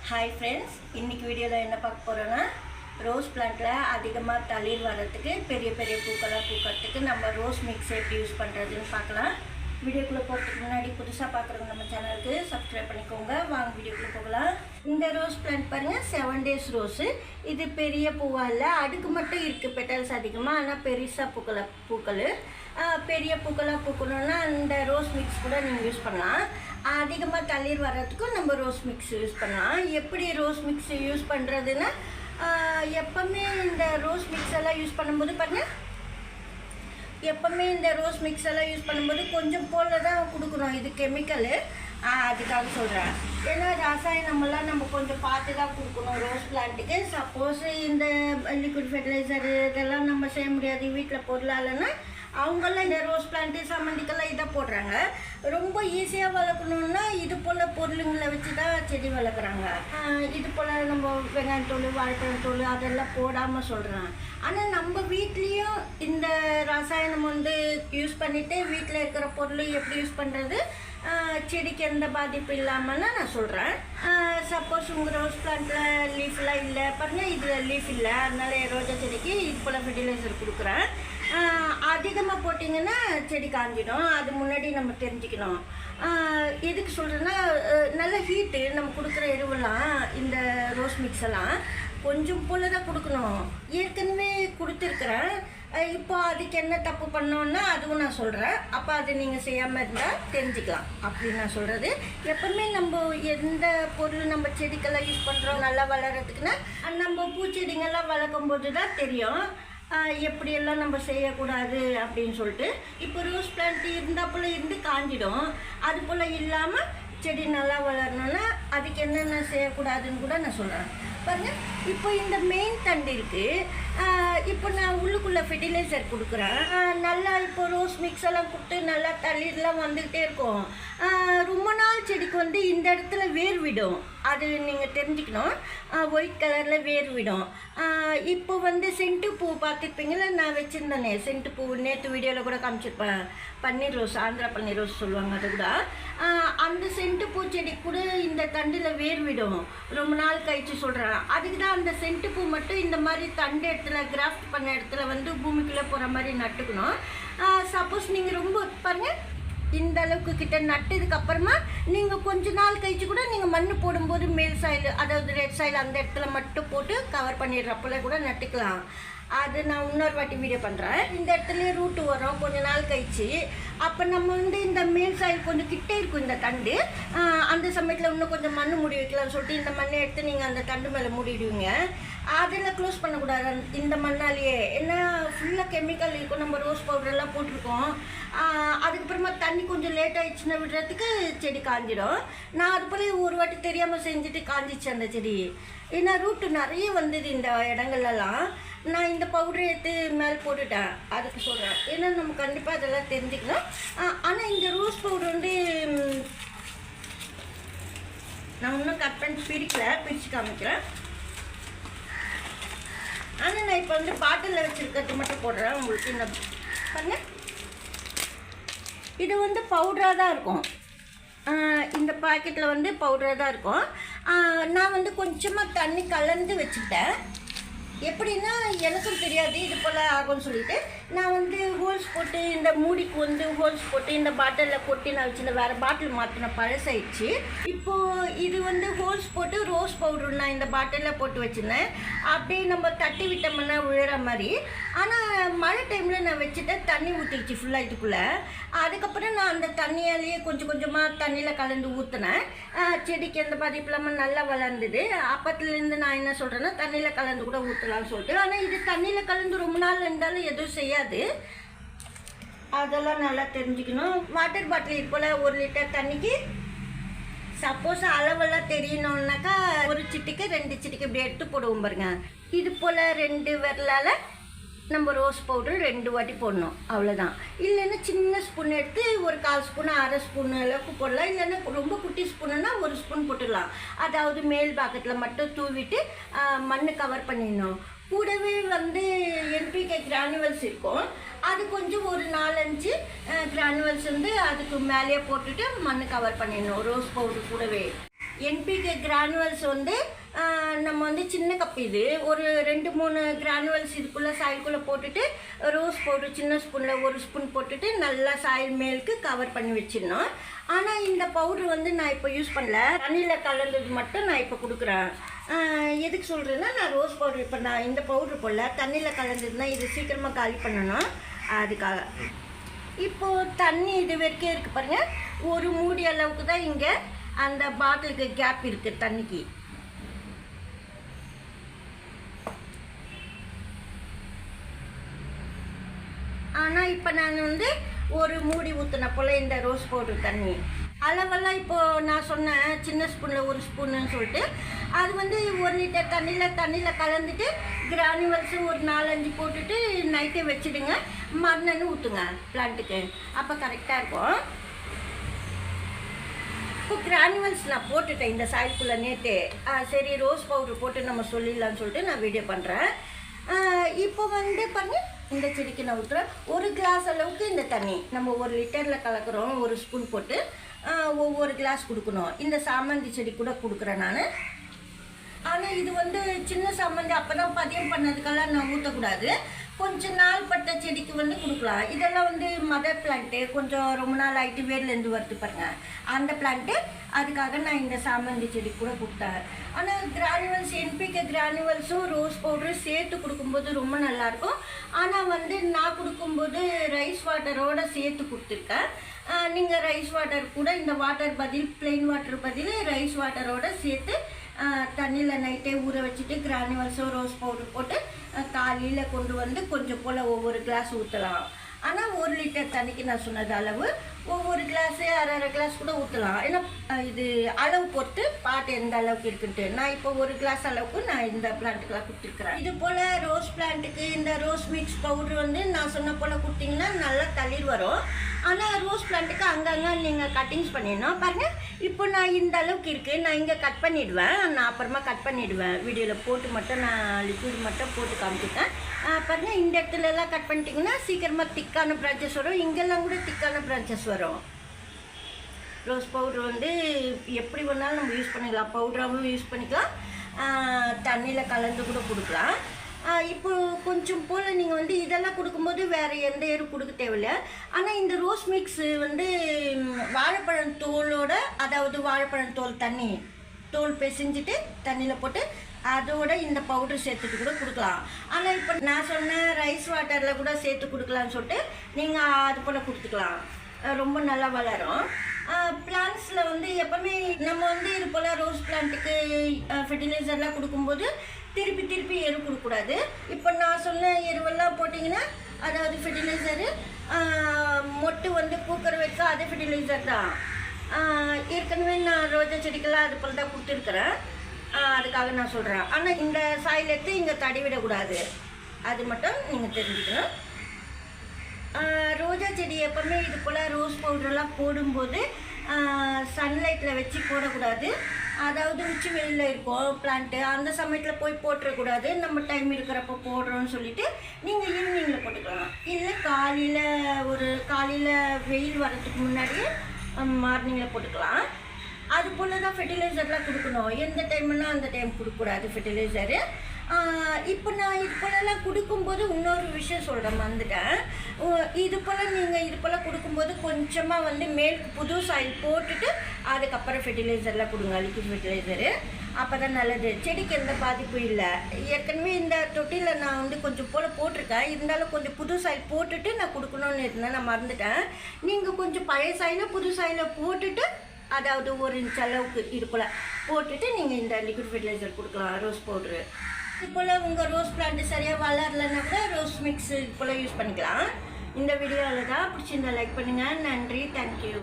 Hi friends, இன்றைக்கி வீடியோவில் என்ன பார்க்க போகிறோன்னா ரோஸ் பிளான்ட்டில் அதிகமாக தளிர் வர்றதுக்கு பெரிய பெரிய பூக்களாக பூக்கிறதுக்கு நம்ம ரோஸ் மிக்ஸ் எப்படி யூஸ் பண்ணுறதுன்னு பார்க்கலாம். வீடியோக்குள்ளே போகிறதுக்கு முன்னாடி புதுசாக பார்க்குறவங்க நம்ம சேனலுக்கு சப்ஸ்கிரைப் பண்ணிக்கோங்க. வாங்க வீடியோக்குள்ளே போகலாம். இந்த ரோஸ் பிளான்ட் பாருங்கள், 7 days ரோஸு. இது பெரிய பூவாக இல்லை, அடுக்கு மட்டும் இருக்குது பெட்டல்ஸ் அதிகமாக, ஆனால் பெருசாக பூக்கள் பெரிய பூக்களாக பூக்கணுன்னா இந்த ரோஸ் மிக்ஸ் கூட நீங்கள் யூஸ் பண்ணலாம். அதிகமாக தளிர் வர்றதுக்கும் நம்ம ரோஸ் மிக்ஸ் யூஸ் பண்ணலாம். எப்படி ரோஸ் மிக்ஸ் யூஸ் பண்ணுறதுன்னா, எப்போவுமே இந்த ரோஸ் மிக்ஸ் எல்லாம் யூஸ் பண்ணும்போது பாருங்கள், எப்போவுமே இந்த ரோஸ் மிக்ஸ் எல்லாம் யூஸ் பண்ணும்போது கொஞ்சம் போல் தான் கொடுக்கணும். இது கெமிக்கலு, அதுக்காக சொல்கிறேன். ஏன்னா ரசாயனமெல்லாம் நம்ம கொஞ்சம் பார்த்து தான் கொடுக்கணும் ரோஸ் பிளான்ட்டுக்கு. சப்போஸ் இந்த லிக்விட் ஃபெர்டிலைசரு இதெல்லாம் நம்ம செய்ய முடியாது வீட்டில் பொருளாலன்னா, அவங்கெல்லாம் இந்த ரோஸ் பிளான்ட்டு சம்மந்திக்கெல்லாம் இதை போடுறாங்க. ரொம்ப ஈஸியாக வளர்க்கணுன்னா இது போல் பொருளுங்களை வச்சு தான் செடி வளர்க்குறாங்க. இது போல் நம்ம வெங்காயத்தூள், வாழைப்பழத்தூள் அதெல்லாம் போடாமல் சொல்கிறேன். ஆனால் நம்ம வீட்லேயும் இந்த ரசாயனம் யூஸ் பண்ணிவிட்டு வீட்டில் இருக்கிற பொருள் எப்படி யூஸ் பண்ணுறது, செடிக்கு எந்த பாதிப்பு இல்லாமல்னா நான் சொல்கிறேன். சப்போஸ் உங்கள் ரோஸ் பிளான்ட்டில் லீஃப்லாம் இல்லை பாருங்கள், இதில் லீஃப் இல்லை, அதனால ரோஜா செடிக்கு இது போல் ஃபெர்டிலைசர் கொடுக்குறேன். அதிகமாக போட்டிங்கன்னா செடி காஞ்சிடும். அது முன்னாடி நம்ம தெரிஞ்சுக்கணும். எதுக்கு சொல்கிறேன்னா, நல்ல ஹீட்டு நம்ம கொடுக்குற எருவெல்லாம் இந்த ரோஸ் மிக்ஸ் எல்லாம் கொஞ்சம் போல் தான் கொடுக்கணும். ஏற்கனவே கொடுத்துருக்குறேன். இப்போ அதுக்கு என்ன தப்பு பண்ணோன்னா அதுவும் நான் சொல்கிறேன். அப்போ அது நீங்கள் செய்யாமல் இருந்தால் தெரிஞ்சுக்கலாம் அப்படின்னு நான் சொல்கிறது. எப்போவுமே நம்ம எந்த பொருள் நம்ம செடிக்கெல்லாம் யூஸ் பண்ணுறோம் நல்லா வளர்கிறதுக்குன்னா, நம்ம பூச்செடிங்கெல்லாம் வளர்க்கும் போது தான் தெரியும் எப்படியெல்லாம் நம்ம செய்யக்கூடாது அப்படின்னு சொல்லிட்டு. இப்போ ரோஸ் பிளான்ட் இருந்தால் போல் இருந்து காஞ்சிடும். அது போல் இல்லாமல் செடி நல்லா வளரணுன்னா அதுக்கு என்னென்ன செய்யக்கூடாதுன்னு கூட நான் சொல்கிறேன். பாருங்கள், இப்போ இந்த மெயின் தண்டு இருக்குது. இப்போ நான் உள்ளுக்குள்ளே ஃபெர்டிலைசர் கொடுக்குறேன். நல்லா இப்போ ரோஸ் மிக்ஸ் எல்லாம் கொடுத்து நல்லா தளிர்லாம் வந்துக்கிட்டே இருக்கும். ரொம்ப நாள் செடிக்கு இந்த இடத்துல வேர் விடும். அது நீங்கள் தெரிஞ்சுக்கணும். ஒயிட் கலரில் வேர் விடும். இப்போ சென்ட்டு பூ பார்த்துருப்பீங்களா, நான் வச்சுருந்தேனே சென்ட்டு பூ, நேற்று வீடியோவில் கூட காமிச்சிருப்பேன். பன்னீர் ரோஸ், ஆந்திரா பன்னீர் ரோஸ் சொல்லுவாங்க. அது கூட அந்த சென்ட்டு பூ செடி கூட இந்த தண்டில் வேர் விடும். ரொம்ப நாள் கழிச்சு சொல்கிறேன். அதுக்கு தான் அந்த சென்ட்டு பூ மட்டும் இந்த மாதிரி தண்டு இடத்துல கிராஃப்ட் பண்ண இடத்துல பூமிக்குள்ளே போகிற மாதிரி நட்டுக்கணும். சப்போஸ் நீங்கள் ரொம்ப பாருங்கள், இந்த அளவுக்கு கிட்ட நட்டதுக்கு அப்புறமா நீங்கள் கொஞ்ச நாள் கழிச்சு கூட நீங்கள் மண் போடும்போது மேல் சாயில், அதாவது ரெட் சாயில் அந்த இடத்துல மட்டும் போட்டு கவர் பண்ணிடுறப்பல கூட நட்டுக்கலாம். அது நான் இன்னொரு வாட்டி வீடியோ பண்ணுறேன். இந்த இடத்துல ரூட்டு வரும் கொஞ்ச நாள் கழிச்சு. அப்போ நம்ம இந்த மேல் சாயில் கொஞ்சம் கிட்டே இருக்கும் இந்த தண்டு. அந்த சமயத்தில் இன்னும் கொஞ்சம் மண் மூடி வைக்கலாம்னு சொல்லிட்டு இந்த மண்ணை எடுத்து நீங்கள் அந்த தண்டு மேலே மூடிடுவீங்க. அதெல்லாம் க்ளோஸ் பண்ணக்கூடாது இந்த மண்ணாலேயே. ஏன்னா ஃபுல்லாக கெமிக்கல் இருக்கும், நம்ம ரோஸ் பவுடரெல்லாம் போட்டிருக்கோம். அதுக்கப்புறமா தண்ணி கொஞ்சம் லேட் ஆகிடுச்சுன்னா விடுறதுக்கு செடி காஞ்சிடும். நான் அது போல் ஒரு வாட்டி தெரியாமல் செஞ்சுட்டு காஞ்சிச்சு அந்த செடி. ஏன்னா ரூட்டு நிறைய வந்தது இந்த இடங்கள்லாம். நான் இந்த பவுடரை எடுத்து மேலே போட்டுட்டேன். அதுக்கு சொல்கிறேன். ஏன்னா நம்ம கண்டிப்பாக அதெல்லாம் தெரிஞ்சுக்கணும். ஆனால் இந்த ரோஸ் பவுடர் நான் இன்னும் கட் பண்ணி பிரித்து காமிக்கிறேன். ஆனால் நான் இப்போ பாட்டிலில் வச்சுருக்கிறது மட்டும் போடுறேன் உங்களுக்கு. இந்த பண்ண இது பவுடராக தான் இருக்கும். இந்த பாக்கெட்டில் பவுடராக தான் இருக்கும். நான் கொஞ்சமாக தண்ணி கலந்து வச்சுக்கிட்டேன். எப்படின்னா எனக்கும் தெரியாது இது போல் ஆகும்னு சொல்லிட்டு நான் ஹோல்ஸ் போட்டு இந்த மூடிக்கு ஹோல்ஸ் போட்டு இந்த பாட்டிலில் கொட்டி நான் வச்சுருந்தேன். வேறு பாட்டில் மாற்றின பழசாயிடுச்சு. இப்போது இது ஹோல்ஸ் போட்டு ரோஸ் பவுடர் நான் இந்த பாட்டிலில் போட்டு வச்சுருந்தேன். அப்படியே நம்ம தட்டி விட்டோம்னா விழுற மாதிரி. ஆனால் மழை டைமில் நான் வச்சுட்டேன், தண்ணி ஊற்றிடுச்சு ஃபுல்லாக இதுக்குள்ளே. அதுக்கப்புறம் நான் அந்த தண்ணியாலேயே கொஞ்சம் கொஞ்சமாக தண்ணியில் கலந்து ஊற்றினேன். செடிக்கு எந்த பாதிப்பு இல்லாமல் நல்லா வளர்ந்தது. அப்பத்துலேருந்து நான் என்ன சொல்கிறேன்னா, தண்ணியில் கலந்து கூட ஊற்றலாம்னு சொல்லிட்டு. ஆனால் இது தண்ணியில் கலந்து ரொம்ப நாள் இருந்தாலும் எதுவும் செய்யாது. அதெல்லாம் நல்லா தெரிஞ்சுக்கணும். வாட்டர் பாட்டில் இது போல் 1 லிட்டர் தண்ணிக்கு சப்போஸ் அளவெல்லாம் தெரியணுன்னாக்கா 1 சிட்டிக்கு 2 சிட்டிக்கு இப்படி எடுத்து போடுவோம் பாருங்க. இது போல் 2 விரலால் நம்ம ரோஸ் பவுடர் 2 வாட்டி போடணும், அவ்வளோதான். இல்லைன்னா சின்ன ஸ்பூன் எடுத்து ஒரு 1/4 ஸ்பூன் 1/2 ஸ்பூன் அளவுக்கு போடலாம். இல்லைன்னா ரொம்ப குட்டி ஸ்பூனுன்னா 1 ஸ்பூன் போட்டுடலாம். அதாவது மேல் பாக்கெட்டில் மட்டும் தூவிட்டு மண் கவர் பண்ணிடணும். கூடவே என்பிகே கிரானுவல்ஸ் இருக்கும். அது கொஞ்சம் ஒரு 4-5 கிரானுவல்ஸ் அதுக்கு மேலேயே போட்டுட்டு மண் கவர் பண்ணிடணும் ரோஸ் பவுடர் கூடவே. என்பிகே கிரானுவல்ஸ் வந்து நம்ம வந்து சின்ன கப் இது ஒரு 2-3 கிரானுவல்ஸ் இதுக்குள்ளே சாயில்குள்ளே போட்டுட்டு ரோஸ் பவுடர் சின்ன ஸ்பூனில் 1 ஸ்பூன் போட்டுட்டு நல்லா சாயில் மேலுக்கு கவர் பண்ணி வச்சிடணும். ஆனால் இந்த பவுட்ரு வந்து நான் இப்போ யூஸ் பண்ணல, தண்ணியில் கலந்தது மட்டும் நான் இப்போ கொடுக்குறேன். எதுக்கு சொல்கிறேன்னா, நான் ரோஸ் பவுடர் இப்போ நான் இந்த பவுட்ரு போடல, தண்ணியில் கலந்ததுன்னா இது சீக்கிரமாக காலி பண்ணணும், அதுக்காக. இப்போது தண்ணி இது வரைக்கும் இருக்குது பாருங்கள், ஒரு மூடி அளவுக்கு தான் இங்கே அந்த பாட்டிலுக்கு கேப் இருக்குது தண்ணிக்கு. ஆனால் இப்போ நான் வந்து ஒரு மூடி ஊற்றின போல் இந்த ரோஸ் பவுடர் தண்ணி அளவெல்லாம் இப்போது நான் சொன்னேன் சின்ன ஸ்பூனில் 1 ஸ்பூன்னு சொல்லிட்டு, அது வந்து 1 லிட்டர் தண்ணியில் கலந்துட்டு கிரானுவல்ஸு ஒரு 4-5 போட்டுட்டு நைட்டே வச்சுடுங்க, மறுநாள் ஊற்றுங்க பிளான்ட்டுக்கு, அப்போ கரெக்டாக இருக்கும். இப்போ கிரானுவல்ஸ் நான் போட்டுட்டேன் இந்த சாயில்குள்ளே நேற்று. சரி ரோஸ் பவுட்ரு போட்டு நம்ம சொல்லிடலான்னு சொல்லிட்டு நான் வீடியோ பண்ணுறேன். இப்போ வந்து பாருங்க, இந்த செடிக்கு நான் ஊற்றுறேன் 1 கிளாஸ் அளவுக்கு இந்த தண்ணி நம்ம 1 லிட்டரில் கலக்கிறோம், 1 ஸ்பூன் போட்டு ஒவ்வொரு கிளாஸ் கொடுக்கணும். இந்த சாமந்தி செடி கூட கொடுக்குறேன் நான். ஆனால் இது வந்து சின்ன சாமந்தி அப்போ தான் பதியம் பண்ணதுக்கெல்லாம் நான் ஊற்றக்கூடாது, கொஞ்சம் நாள் பட்ட செடிக்கு வந்து கொடுக்கலாம். இதெல்லாம் வந்து மதர் பிளான்ட்டு, கொஞ்சம் ரொம்ப நாள் ஆகிட்டு வேர்லேருந்து வருது பாருங்கள், அந்த பிளான்ட்டு, அதுக்காக நான் இந்த சாமந்தி செடி கூட கொடுத்தேன். ஆனால் கிரானுவல்ஸ் என்பிகே கிரானுவல்ஸும் ரோஸ் பவுடரும் சேர்த்து கொடுக்கும்போது ரொம்ப நல்லாயிருக்கும். ஆனால் வந்து நான் கொடுக்கும்போது ரைஸ் வாட்டரோடு சேர்த்து கொடுத்துருக்கேன். நீங்கள் ரைஸ் வாட்டர் கூட இந்த வாட்டர் பதில் பிளெயின் வாட்டர் பதில் ரைஸ் வாட்டரோடு சேர்த்து தண்ணியில் நைட்டே ஊற வச்சுட்டு கிரானுவல்ஸோ ரோஸ் பவுடர் போட்டு காலையில் கொண்டு வந்து கொஞ்சம் போல் ஒவ்வொரு கிளாஸ் ஊற்றலாம். ஆனால் 1 லிட்டர் தண்ணிக்கு நான் சொன்னது அளவு ஒவ்வொரு கிளாஸு அரை கிளாஸ் கூட ஊற்றலாம். ஏன்னா இது அளவு பொறுத்து பாட்டு எந்த அளவுக்கு இருக்குன்ட்டு. நான் இப்போ 1 கிளாஸ் அளவுக்கு நான் இந்த பிளான்ட்டுக்கெலாம் கொடுத்துருக்குறேன். இது போல் ரோஸ் பிளான்ட்டுக்கு இந்த ரோஸ் மிக்ஸ் பவுட்ரு வந்து நான் சொன்ன போல் கொடுத்தீங்கன்னா நல்லா தளிர் வரும். ஆனால் ரோஸ் பிளான்ட்டுக்கு அங்கங்கே நீங்கள் கட்டிங்ஸ் பண்ணிடணும். பாருங்கள், இப்போ நான் இந்த அளவுக்கு இருக்குது, நான் இங்கே கட் பண்ணிவிடுவேன், நான் அப்புறமா கட் பண்ணிவிடுவேன், வீடியோவில் போட்டு மட்டும் நான் லிக்விட் மட்டும் போட்டு காமிச்சிட்டேன். பாருங்கள், இந்த இடத்துலலாம் கட் பண்ணிட்டிங்கன்னா சீக்கிரமாக திக்கான பிரான்ச்சஸ் வரும், இங்கெல்லாம் கூட திக்கான பிரான்ச்சஸ் வரும். ரோஸ் பவுட்ரு வந்து எப்படி வேணாலும் நம்ம யூஸ் பண்ணிக்கலாம், பவுட்ராகவும் யூஸ் பண்ணிக்கலாம், தண்ணியில் கலந்து கூட கொடுக்கலாம். இப்போ கொஞ்சம் போல் நீங்கள் வந்து இதெல்லாம் கொடுக்கும்போது வேறு எந்த ஏரும் கொடுக்க தேவையில்லை. ஆனால் இந்த ரோஸ் மிக்ஸு வந்து வாழைப்பழம் தோலோட, அதாவது வாழைப்பழம் தோல் தோல் பிசைஞ்சிட்டு தண்ணியில் போட்டு அதோட இந்த பவுடர் சேர்த்துட்டு கூட கொடுக்கலாம். ஆனால் இப்போ நான் சொன்ன ரைஸ் வாட்டரில் கூட சேர்த்து கொடுக்கலான்னு சொல்லிட்டு நீங்கள் அது போல் கொடுத்துக்கலாம், ரொம்ப நல்லா வளரும். பிளான்ட்ஸில் வந்து எப்போவுமே நம்ம வந்து இது போல் ரோஸ் பிளான்ட்டுக்கு ஃபெர்டிலைசர்லாம் கொடுக்கும்போது திருப்பி எரு கொடுக்கக்கூடாது. இப்போ நான் சொன்ன எருவெல்லாம் போட்டிங்கன்னா, அதாவது ஃபெர்டிலைசரு மொட்டு வந்து பூக்கிற வரைக்கும் அது ஃபெர்டிலைசர் தான். ஏற்கனவே நான் ரோஜா செடிக்கெல்லாம் அது போல் தான் கொடுத்துருக்குறேன், அதுக்காக நான் சொல்கிறேன். ஆனால் இந்த சாயில் எடுத்து இங்கே தடிவிடக்கூடாது, அது மட்டும் நீங்கள் தெரிஞ்சுக்கணும். ரோஜா செடி எப்போவுமே இது போல் ரோஸ் பவுடரெல்லாம் போடும்போது சன்லைட்டில் வச்சு போடக்கூடாது. அதாவது உச்சி வெளியில் இருக்கும் பிளான்ட்டு, அந்த சமயத்தில் போய் போட்டுறக்கூடாது. நம்ம டைம் இருக்கிறப்ப போடுறோன்னு சொல்லிவிட்டு நீங்கள் ஈவினிங்கில் போட்டுக்கலாம், இல்லை காலையில் வெயில் வர்றதுக்கு முன்னாடியே மார்னிங்கில் போட்டுக்கலாம். அது போல் தான் ஃபெர்டிலைசர்லாம் கொடுக்கணும், எந்த டைம்னா அந்த டைம் கொடுக்கக்கூடாது ஃபெர்டிலைசரு. இப்போ நான் இது போலலாம் கொடுக்கும்போது இன்னொரு விஷயம் சொல்கிறேன், வந்துட்டேன். இது போல் நீங்கள் இது போல் கொடுக்கும்போது கொஞ்சமாக வந்து மேலுக்கு புது சாயில் போட்டுட்டு அதுக்கப்புறம் ஃபெர்டிலைசர்லாம் கொடுங்க, லிக்விட் ஃபெர்டிலைசரு, அப்போ தான் நல்லது. செடிக்கு எந்த பாதிப்பும் இல்லை. ஏற்கனவே இந்த தொட்டியில் நான் வந்து கொஞ்சம் போல் போட்டிருக்கேன், இருந்தாலும் கொஞ்சம் புது சாயில் போட்டுட்டு நான் கொடுக்கணுன்னு இருந்தேன், நான் மறந்துட்டேன். நீங்கள் கொஞ்சம் பழைய சாயில புது சாயில போட்டுட்டு, அதாவது 1 இன்ச் அளவுக்கு இது போல் போட்டுட்டு நீங்கள் இந்த லிக்விட் ஃபெர்டிலைசர் கொடுக்கலாம், ரோஸ் பவுட்ரு. இது போல் உங்கள் ரோஸ் பிளான்ட்டு சரியாக வளரலைன்னா கூட ரோஸ் மிக்ஸ் இது போல் யூஸ் பண்ணிக்கலாம். இந்த வீடியோவில் தான் பிடிச்சிருந்தா லைக் பண்ணுங்கள். நன்றி, தேங்க்யூ.